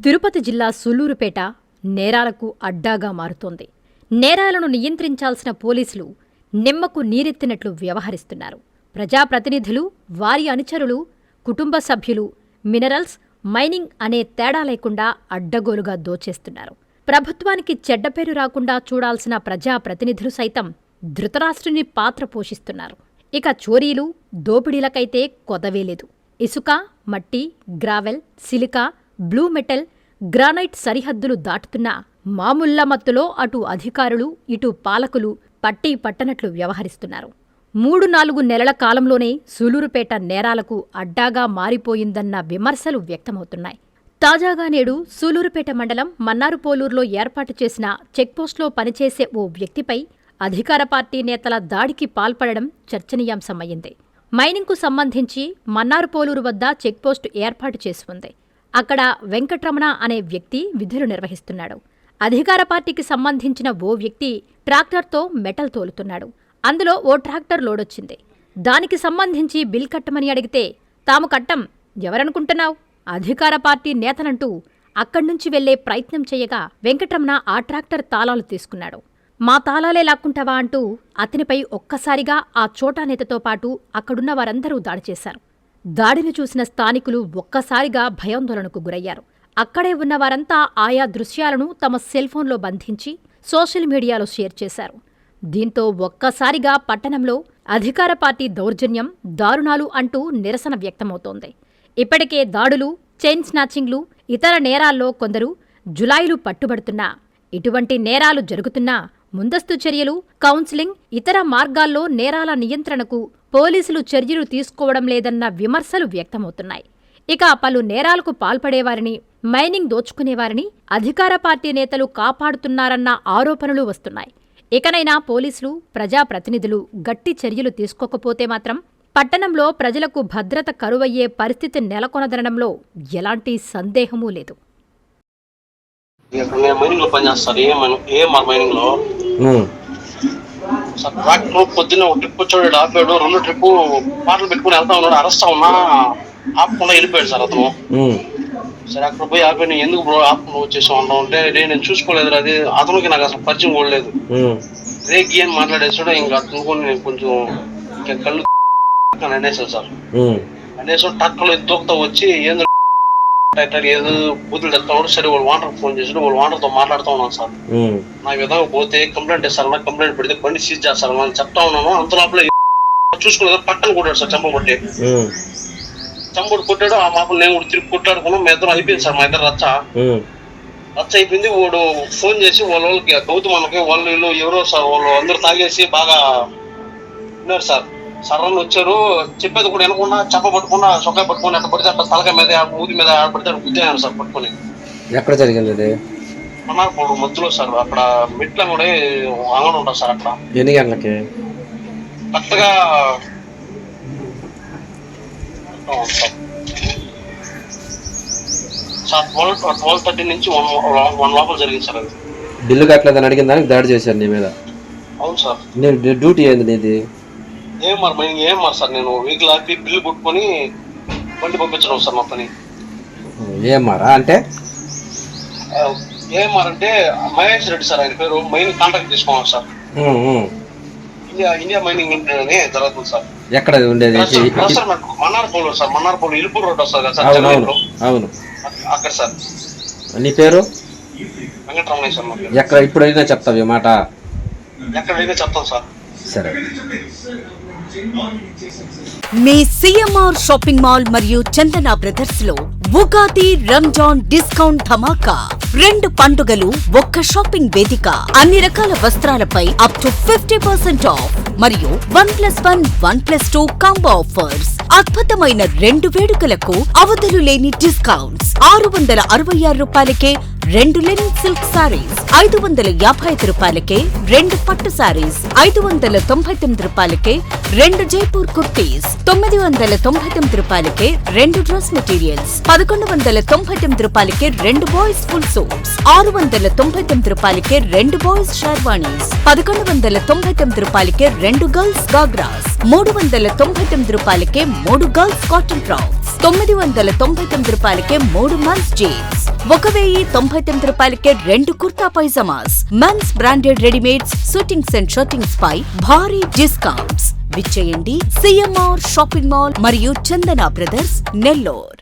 తిరుపతి జిల్లా సూళ్లూరుపేట నేరాలకు అడ్డాగా మారుతోంది. నేరాలను నియంత్రించాల్సిన పోలీసులు నిమ్మకు నీరెత్తినట్లు వ్యవహరిస్తున్నారు. ప్రజాప్రతినిధులు, వారి అనుచరులు, కుటుంబ సభ్యులు మినరల్స్, మైనింగ్ అనే తేడా లేకుండా అడ్డగోలుగా దోచేస్తున్నారు. ప్రభుత్వానికి చెడ్డపేరు రాకుండా చూడాల్సిన ప్రజాప్రతినిధులు సైతం ధృతరాష్ట్రుని పాత్ర పోషిస్తున్నారు. ఇక చోరీలు, దోపిడీలకైతే కొదవేలేదు. ఇసుక, మట్టి, gravel, silica, blue metal, granite సరిహద్దులు దాటుతున్న మామూళ్ల మత్తులో అటు అధికారులు, ఇటు పాలకులు పట్టీ పట్టనట్లు వ్యవహరిస్తున్నారు. 3-4 నెలల కాలంలోనే సూళ్లూరుపేట నేరాలకు అడ్డాగా మారిపోయిందన్న విమర్శలు వ్యక్తమవుతున్నాయి. తాజాగా నేడు సూళ్లూరుపేట మండలం మన్నారుపోలూరులో ఏర్పాటు చేసిన చెక్పోస్టులో పనిచేసే ఓ వ్యక్తిపై అధికార పార్టీ నేతల దాడికి పాల్పడడం చర్చనీయాంశమయ్యింది. మైనింగ్కు సంబంధించి మన్నారుపోలూరు వద్ద చెక్పోస్టు ఏర్పాటు చేసి ఉంది. అక్కడ వెంకట్రమణ అనే వ్యక్తి విధులు నిర్వహిస్తున్నాడు. అధికార పార్టీకి సంబంధించిన ఓ వ్యక్తి ట్రాక్టర్తో మెటల్ తోలుతున్నాడు. అందులో ఓ ట్రాక్టర్ లోడొచ్చింది. దానికి సంబంధించి బిల్ కట్టమని అడిగితే తాము కట్టం, ఎవరనుకుంటున్నావు, అధికార పార్టీ నేతనంటూ అక్కడ్నుంచి వెళ్లే ప్రయత్నం చేయగా వెంకట్రమణ ఆ ట్రాక్టర్ తాళాలు తీసుకున్నాడు. మా తాళాలే లాక్కుంటావా అంటూ అతనిపై ఒక్కసారిగా ఆ చోటా నేతతో పాటు అక్కడున్న వారందరూ దాడి చేశారు. దాడిని చూసిన స్థానికులు ఒక్కసారిగా భయాందోళనకు గురయ్యారు. అక్కడే ఉన్న వారంతా ఆయా దృశ్యాలను తమ సెల్ఫోన్లో బంధించి సోషల్ మీడియాలో షేర్ చేశారు. దీంతో ఒక్కసారిగా పట్టణంలో అధికార పార్టీ దౌర్జన్యం, దారుణాలు అంటూ నిరసన వ్యక్తమవుతోంది. ఇప్పటికే దాడులు, చైన్ స్నాచింగ్లు, ఇతర నేరాల్లో కొందరు జులాయిలు పట్టుబడుతున్నా, ఇటువంటి నేరాలు జరుగుతున్నా ముందస్తు చర్యలు, కౌన్సిలింగ్, ఇతర మార్గాల్లో నేరాల నియంత్రణకు పోలీసులు చర్యలు తీసుకోవడం లేదన్న విమర్శలు వ్యక్తమవుతున్నాయి. ఇక పలు నేరాలకు పాల్పడేవారిని, మైనింగ్ దోచుకునేవారిని అధికార పార్టీ నేతలు కాపాడుతున్నారన్న ఆరోపణలు వస్తున్నాయి. ఇకనైనా పోలీసులు, ప్రజాప్రతినిధులు గట్టి చర్యలు తీసుకోకపోతే మాత్రం పట్టణంలో ప్రజలకు భద్రత కరువయ్యే పరిస్థితి నెలకొనదనడంలో ఎలాంటి సందేహమూ లేదు. పొద్దున్న ఒక ట్రిప్ వచ్చాడు, ఆపాడు. 2 ట్రిప్ పాటలు పెట్టుకుని వెళ్తా ఉన్నాడు. అరెస్ట్ అవునా ఆపకుండా వెళ్ళిపోయాడు సార్ అతను. సరే అక్కడ పోయి ఆపాడు. ఎందుకు బ్రో ఆపకుండా వచ్చేసాం అన్నా అంటే, నేను చూసుకోలేదు, అది అతనికి నాకు అసలు పరిచయం కూడా లేదు, రేగి అని మాట్లాడేసాడు. ఇంకా అతనుకొని నేను కొంచెం కళ్ళు అనేసాను సార్. అనేసాడు టక్కలో దూకుతా వచ్చి ఏదో బూతులు తెస్తాడు. సరే వాళ్ళు వాటర్ ఫోన్ చేసాడు, వాళ్ళు వాటర్ తో మాట్లాడుతూ ఉన్నాను సార్. నా విధంగా పోతే కంప్లైంట్ ఇస్తారన్నా, కంప్లైంట్ పెడితే బండి సీజ్ చేస్తారన్నా అని చెప్తా ఉన్నాను. అంత లోపల చూసుకోలేదు, పక్కన కొట్టాడు సార్, చంపబట్టి కొట్టాడు. ఆ మాపలు నేను కూడా తిరిగి కొట్టాడుకున్నాం. మా ఇద్దరు అయిపోయింది సార్, మా ఇద్దరు రచ్చ అయిపోయింది. వాడు ఫోన్ చేసి వాళ్ళకి గౌతమన్నకి వాళ్ళు వీళ్ళు ఎవరో సార్, వాళ్ళు అందరూ తాగేసి బాగా ఉన్నారు సార్. సర్రని వచ్చారు, చెప్పేది కూడా వినకుండా చెప్ప పట్టుకున్నా, చొక్కా పట్టుకుని అట్లా పడితే అట్లా తలకాయ మీద, మూతి మీద పడితే గుద్దాను సార్ పట్టుకుని. ఎక్కడ జరిగింది అది? మన్నార్పోడు మధ్యలో సార్, అక్కడ మెట్ల కూడా అంగడి ఉంటుంది సార్. అక్కడ ఎన్ని గంటలకి? కరెక్ట్గా సార్ 12:30 నుంచి 1 లోపల జరిగింది సార్. అది బిల్లు కట్టలేదని అడిగిన దానికి దాడి చేశారు నీ మీద? అవును సార్. నేను డ్యూటీ ఏంది నీది? ఏం మరి సార్, నేను వెహికల్ ఆపి బిల్లు కొట్టుకొని బండి పంపించడం సార్ మా పని. ఏమారా అంటే? ఏమార్ అంటే మహేష్ రెడ్డి సార్, ఆయన పేరు. మైనింగ్ కాంట్రాక్ట్ తీసుకున్నాం సార్. ఇండియా మైనింగ్ అని జరుగుతుంది సార్. ఎక్కడ ఉండేది? మన్నార్పోలూరు సార్, మన్నార్పోలూరు ఇలుపూరు రోడ్ వస్తుంది కదా సార్. అవును, అక్కడ సార్. నీ పేరు? వెంకటరమణ సార్. ఎక్కడ ఇప్పుడైనా చెప్తావు ఈ మాట? ఎక్కడైనా చెప్తాం సార్. సరే. మీ సిఎంఆర్ షాపింగ్ మాల్ మరియు చందన బ్రదర్స్ లో ఉగాది రంజాన్ డిస్కౌంట్ ధమాకా. 2 పండుగలు ఒక్క షాపింగ్ వేదిక. అన్ని రకాల వస్త్రాలపై అప్ టు 50% ఆఫ్ మరియు 1+1, 1+2 కాంబో ఆఫర్స్. అద్భుతమైన 2 వేడుకలకు అవధులు లేని డిస్కౌంట్స్. 666 రూపాయలకే 2 లెనిన్ సిల్క్ సారీస్, 555 రూపాయలకే 2 పట్టు సారీస్, 599 రూపాయలకే 2 జైపూర్ కుర్తీస్, 999 రూపాయలకే 2 డ్రెస్ మెటీరియల్స్, 1199 రూపాయలకే 2 బాయ్స్ ఫుల్ సూట్స్, 699 రూపాయలకే 2 బాయ్స్ షర్వాణీస్, 1199 రూపాయలకే 2 గర్ల్స్ గాగ్రాస్, 399 రూపాయలకే 3 గర్ల్స్ కాటన్ ఫ్రాక్స్, 999 రూపాయలకే 3 మంత్స్ జీన్స్, 1099 రూపాయలకే 2 kurta pyjamas. Men's branded readymades, suitings and shirtings పై భారీ డిస్కౌంట్స్. విచ్చేయండి సిఎంఆర్ షాపింగ్ మాల్ మరియు చందన బ్రదర్స్, నెల్లూరు.